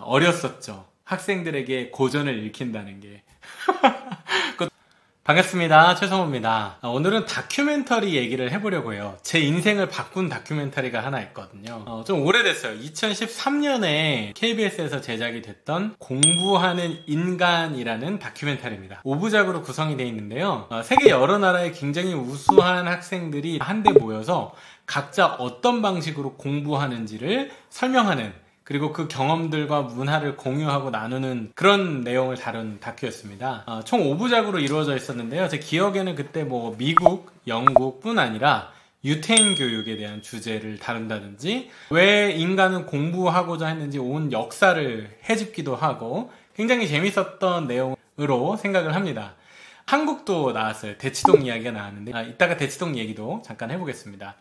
어렸었죠. 학생들에게 고전을 읽힌다는 게. 반갑습니다. 최성호입니다. 오늘은 다큐멘터리 얘기를 해보려고 해요. 제 인생을 바꾼 다큐멘터리가 하나 있거든요. 좀 오래됐어요. 2013년에 KBS에서 제작이 됐던 공부하는 인간이라는 다큐멘터리입니다. 5부작으로 구성이 되어 있는데요. 세계 여러 나라의 굉장히 우수한 학생들이 한데 모여서 각자 어떤 방식으로 공부하는지를 설명하는, 그리고 그 경험들과 문화를 공유하고 나누는 그런 내용을 다룬 다큐였습니다. 총 5부작으로 이루어져 있었는데요. 제 기억에는 그때 미국, 영국뿐 아니라 유태인 교육에 대한 주제를 다룬다든지, 왜 인간은 공부하고자 했는지 온 역사를 해집기도 하고, 굉장히 재밌었던 내용으로 생각을 합니다. 한국도 나왔어요. 대치동 이야기가 나왔는데, 이따가 대치동 얘기도 잠깐 해보겠습니다.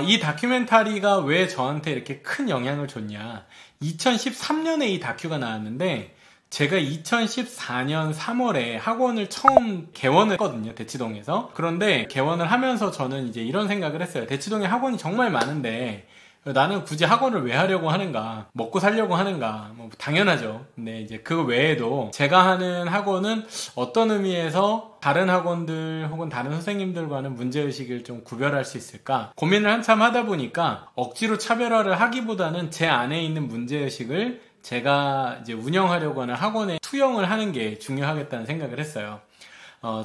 이 다큐멘터리가 왜 저한테 이렇게 큰 영향을 줬냐. 2013년에 이 다큐가 나왔는데, 제가 2014년 3월에 학원을 처음 개원을 했거든요. 대치동에서. 그런데 개원을 하면서 저는 이제 이런 생각을 했어요. 대치동에 학원이 정말 많은데 나는 굳이 학원을 왜 하려고 하는가? 먹고 살려고 하는가? 당연하죠. 근데 이제 그 외에도 제가 하는 학원은 어떤 의미에서 다른 학원들 혹은 다른 선생님들과는 문제의식을 좀 구별할 수 있을까? 고민을 한참 하다 보니까 억지로 차별화를 하기보다는 제 안에 있는 문제의식을 제가 이제 운영하려고 하는 학원에 투영을 하는 게 중요하겠다는 생각을 했어요.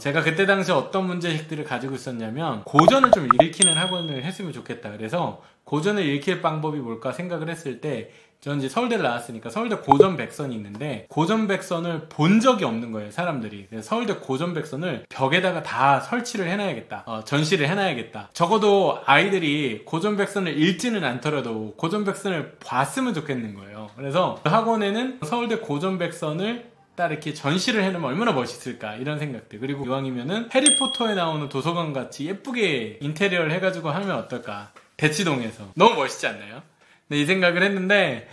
제가 그때 당시 어떤 문제의식들을 가지고 있었냐면, 고전을 좀 읽히는 학원을 했으면 좋겠다. 그래서 고전을 읽힐 방법이 뭘까 생각을 했을 때, 저는 이제 서울대를 나왔으니까 서울대 고전백선이 있는데, 고전백선을 본 적이 없는 거예요, 사람들이. 그래서 서울대 고전백선을 벽에다가 다 설치를 해놔야겠다. 전시를 해놔야겠다. 적어도 아이들이 고전백선을 읽지는 않더라도 고전백선을 봤으면 좋겠는 거예요. 그래서 그 학원에는 서울대 고전백선을 딱 이렇게 전시를 해놓으면 얼마나 멋있을까, 이런 생각들. 그리고 이왕이면은 해리포터에 나오는 도서관 같이 예쁘게 인테리어를 해가지고 하면 어떨까. 대치동에서. 너무 멋있지 않나요? 네, 이 생각을 했는데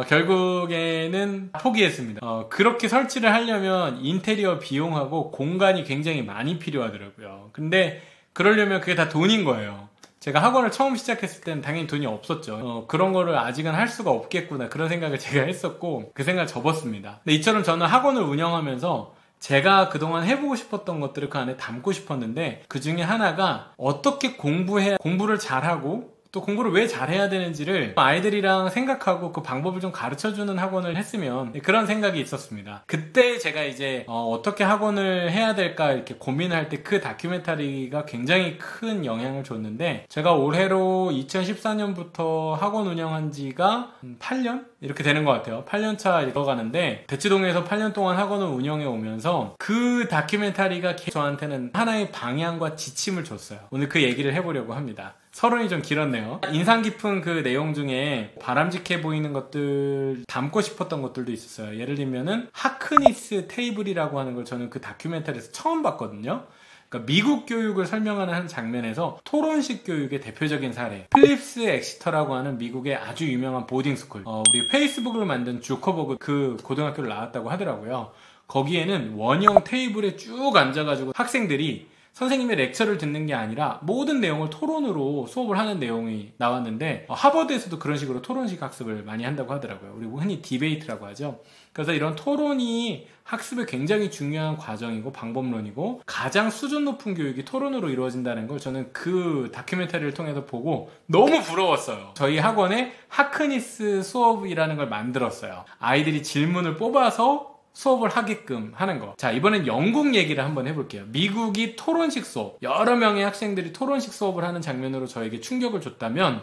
결국에는 포기했습니다. 그렇게 설치를 하려면 인테리어 비용하고 공간이 굉장히 많이 필요하더라고요. 근데 그러려면 그게 다 돈인 거예요. 제가 학원을 처음 시작했을 때는 당연히 돈이 없었죠. 그런 거를 아직은 할 수가 없겠구나, 그런 생각을 제가 했었고, 그 생각을 접었습니다. 근데 이처럼 저는 학원을 운영하면서 제가 그동안 해보고 싶었던 것들을 그 안에 담고 싶었는데, 그 중에 하나가 어떻게 공부를 잘하고 또 공부를 왜 잘해야 되는지를 아이들이랑 생각하고 그 방법을 좀 가르쳐주는 학원을 했으면, 그런 생각이 있었습니다. 그때 제가 이제 어떻게 학원을 해야 될까 이렇게 고민할 때 그 다큐멘터리가 굉장히 큰 영향을 줬는데, 제가 올해로 2014년부터 학원 운영한 지가 8년? 이렇게 되는 것 같아요. 8년차 들어가는데, 대치동에서 8년 동안 학원을 운영해 오면서 그 다큐멘터리가 저한테는 하나의 방향과 지침을 줬어요. 오늘 그 얘기를 해보려고 합니다. 서론이 좀 길었네요. 인상 깊은 그 내용 중에 바람직해 보이는 것들, 담고 싶었던 것들도 있었어요. 예를 들면은 하크니스 테이블이라고 하는 걸 저는 그 다큐멘터리에서 처음 봤거든요. 그러니까 미국 교육을 설명하는 한 장면에서 토론식 교육의 대표적인 사례, 필립스 엑시터라고 하는 미국의 아주 유명한 보딩스쿨, 우리 페이스북을 만든 주커버그 그 고등학교를 나왔다고 하더라고요. 거기에는 원형 테이블에 쭉 앉아가지고 학생들이 선생님의 렉처를 듣는 게 아니라 모든 내용을 토론으로 수업을 하는 내용이 나왔는데, 하버드에서도 그런 식으로 토론식 학습을 많이 한다고 하더라고요. 우리 흔히 디베이트라고 하죠. 그래서 이런 토론이 학습에 굉장히 중요한 과정이고 방법론이고, 가장 수준 높은 교육이 토론으로 이루어진다는 걸 저는 그 다큐멘터리를 통해서 보고 너무 부러웠어요. 저희 학원에 하크니스 수업이라는 걸 만들었어요. 아이들이 질문을 뽑아서 수업을 하게끔 하는 거. 자, 이번엔 영국 얘기를 한번 해볼게요. 미국이 토론식 수업, 여러 명의 학생들이 토론식 수업을 하는 장면으로 저에게 충격을 줬다면,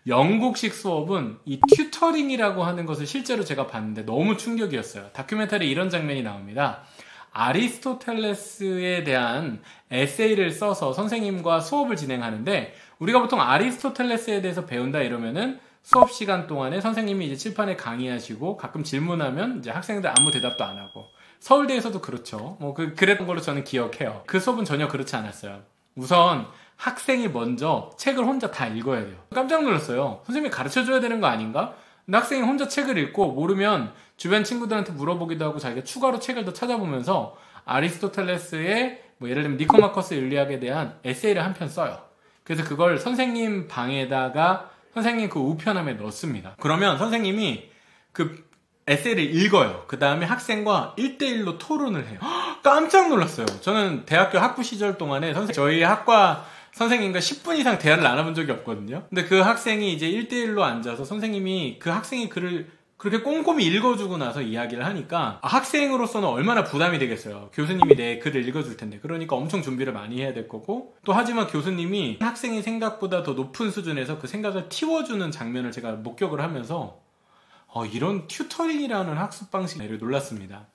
영국식 수업은 이 튜터링이라고 하는 것을 실제로 제가 봤는데 너무 충격이었어요. 다큐멘터리에 이런 장면이 나옵니다. 아리스토텔레스에 대한 에세이를 써서 선생님과 수업을 진행하는데, 우리가 보통 아리스토텔레스에 대해서 배운다 이러면은 수업 시간 동안에 선생님이 이제 칠판에 강의하시고 가끔 질문하면 이제 학생들 아무 대답도 안 하고, 서울대에서도 그렇죠. 그랬던 걸로 저는 기억해요. 그 수업은 전혀 그렇지 않았어요. 우선 학생이 먼저 책을 혼자 다 읽어야 돼요. 깜짝 놀랐어요. 선생님이 가르쳐줘야 되는 거 아닌가? 근데 학생이 혼자 책을 읽고 모르면 주변 친구들한테 물어보기도 하고 자기가 추가로 책을 더 찾아보면서 아리스토텔레스의 예를 들면 니코마커스 윤리학에 대한 에세이를 한 편 써요. 그래서 그걸 선생님 방에다가 선생님 그 우편함에 넣습니다. 그러면 선생님이 그 에세이를 읽어요. 그 다음에 학생과 1대1로 토론을 해요. 깜짝 놀랐어요. 저는 대학교 학부 시절 동안에 저희 학과 선생님과 10분 이상 대화를 나눠본 적이 없거든요. 근데 그 학생이 이제 1대1로 앉아서 선생님이 그 학생이 글을 그렇게 꼼꼼히 읽어주고 나서 이야기를 하니까 학생으로서는 얼마나 부담이 되겠어요. 교수님이 내 글을 읽어줄 텐데. 그러니까 엄청 준비를 많이 해야 될 거고, 또 하지만 교수님이 학생의 생각보다 더 높은 수준에서 그 생각을 틔워주는 장면을 제가 목격을 하면서 이런 튜터링이라는 학습 방식에 놀랐습니다.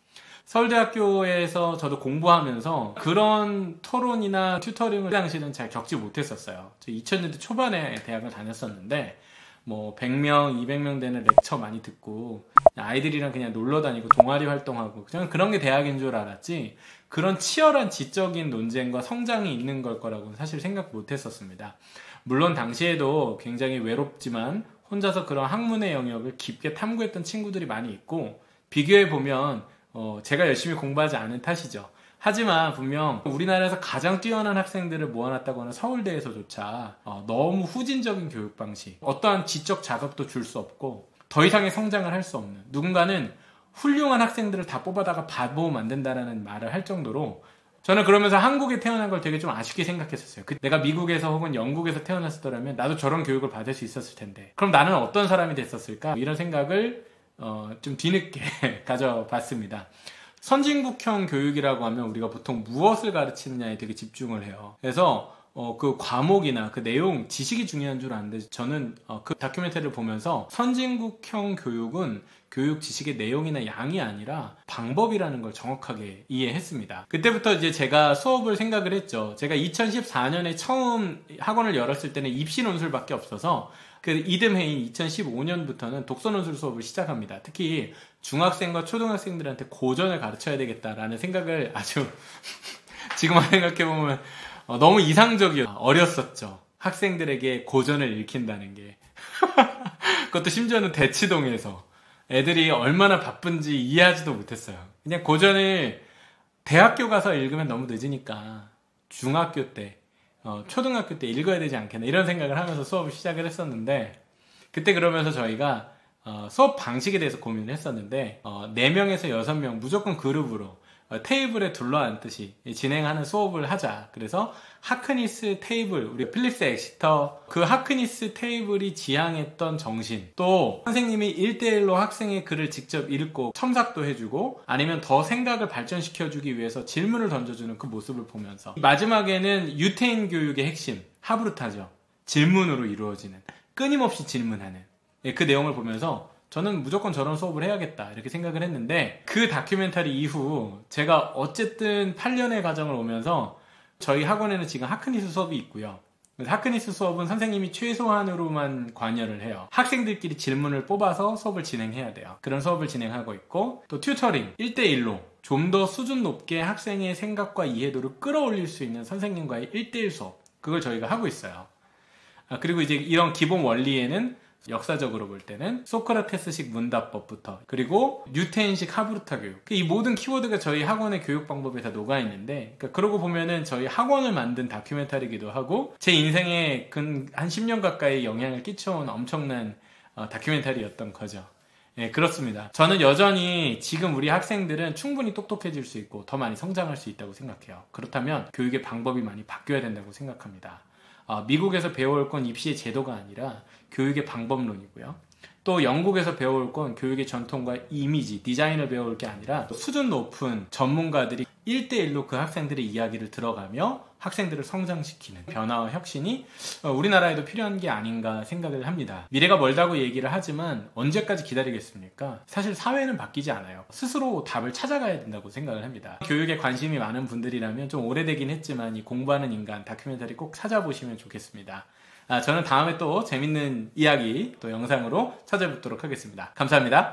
서울대학교에서 저도 공부하면서 그런 토론이나 튜터링을 그 당시에는 잘 겪지 못했었어요. 저 2000년대 초반에 대학을 다녔었는데 뭐 100명, 200명 되는 렉처 많이 듣고 아이들이랑 그냥 놀러 다니고 동아리 활동하고 그냥 그런 게 대학인 줄 알았지, 그런 치열한 지적인 논쟁과 성장이 있는 걸 거라고는 사실 생각 못 했었습니다. 물론 당시에도 굉장히 외롭지만 혼자서 그런 학문의 영역을 깊게 탐구했던 친구들이 많이 있고, 비교해보면 제가 열심히 공부하지 않은 탓이죠. 하지만 분명 우리나라에서 가장 뛰어난 학생들을 모아놨다고 하는 서울대에서조차 너무 후진적인 교육 방식, 어떠한 지적 자극도 줄 수 없고 더 이상의 성장을 할 수 없는, 누군가는 훌륭한 학생들을 다 뽑아다가 바보 만든다라는 말을 할 정도로, 저는 그러면서 한국에 태어난 걸 되게 좀 아쉽게 생각했었어요. 내가 미국에서 혹은 영국에서 태어났었더라면 나도 저런 교육을 받을 수 있었을 텐데 그럼 나는 어떤 사람이 됐었을까, 이런 생각을 좀 뒤늦게 가져봤습니다. 선진국형 교육이라고 하면 우리가 보통 무엇을 가르치느냐에 되게 집중을 해요. 그래서 그 과목이나 그 내용, 지식이 중요한 줄 아는데, 저는 그 다큐멘터리를 보면서 선진국형 교육은 교육 지식의 내용이나 양이 아니라 방법이라는 걸 정확하게 이해했습니다. 그때부터 이제 제가 수업을 생각을 했죠. 제가 2014년에 처음 학원을 열었을 때는 입시 논술밖에 없어서 그 이듬해인 2015년부터는 독서 논술 수업을 시작합니다. 특히 중학생과 초등학생들한테 고전을 가르쳐야 되겠다라는 생각을 아주 지금 생각해보면 너무 이상적이었죠. 어렸었죠. 학생들에게 고전을 읽힌다는 게. 그것도 심지어는 대치동에서 애들이 얼마나 바쁜지 이해하지도 못했어요. 그냥 고전을 대학교 가서 읽으면 너무 늦으니까 중학교 때, 초등학교 때 읽어야 되지 않겠나, 이런 생각을 하면서 수업을 시작을 했었는데, 그때 그러면서 저희가 수업 방식에 대해서 고민을 했었는데 4명에서 6명 무조건 그룹으로 테이블에 둘러앉듯이 진행하는 수업을 하자. 그래서 하크니스 테이블, 우리 필립스 엑시터, 그 하크니스 테이블이 지향했던 정신, 또 선생님이 1대1로 학생의 글을 직접 읽고 첨삭도 해주고 아니면 더 생각을 발전시켜주기 위해서 질문을 던져주는 그 모습을 보면서, 마지막에는 유태인 교육의 핵심 하브루타죠. 질문으로 이루어지는, 끊임없이 질문하는 그 내용을 보면서 저는 무조건 저런 수업을 해야겠다 이렇게 생각을 했는데, 그 다큐멘터리 이후 제가 어쨌든 8년의 과정을 오면서 저희 학원에는 지금 하크니스 수업이 있고요. 하크니스 수업은 선생님이 최소한으로만 관여를 해요. 학생들끼리 질문을 뽑아서 수업을 진행해야 돼요. 그런 수업을 진행하고 있고, 또 튜터링 1대1로 좀 더 수준 높게 학생의 생각과 이해도를 끌어올릴 수 있는 선생님과의 1대1 수업, 그걸 저희가 하고 있어요. 그리고 이제 이런 기본 원리에는 역사적으로 볼 때는 소크라테스식 문답법부터, 그리고 뉴테인식 하브루타 교육, 이 모든 키워드가 저희 학원의 교육 방법에 다 녹아있는데, 그러고 보면은 저희 학원을 만든 다큐멘터리이기도 하고 제 인생에 한 10년 가까이 영향을 끼쳐온 엄청난 다큐멘터리였던 거죠. 네, 그렇습니다. 저는 여전히 지금 우리 학생들은 충분히 똑똑해질 수 있고 더 많이 성장할 수 있다고 생각해요. 그렇다면 교육의 방법이 많이 바뀌어야 된다고 생각합니다. 미국에서 배워올 건 입시의 제도가 아니라 교육의 방법론이고요. 또 영국에서 배워올 건 교육의 전통과 이미지, 디자인을 배워올 게 아니라 수준 높은 전문가들이 1대1로 그 학생들의 이야기를 들어가며 학생들을 성장시키는 변화와 혁신이 우리나라에도 필요한 게 아닌가 생각을 합니다. 미래가 멀다고 얘기를 하지만 언제까지 기다리겠습니까? 사실 사회는 바뀌지 않아요. 스스로 답을 찾아가야 된다고 생각을 합니다. 교육에 관심이 많은 분들이라면 좀 오래되긴 했지만 이 공부하는 인간 다큐멘터리 꼭 찾아보시면 좋겠습니다. 저는 다음에 또 재밌는 이야기 또 영상으로 찾아뵙도록 하겠습니다. 감사합니다.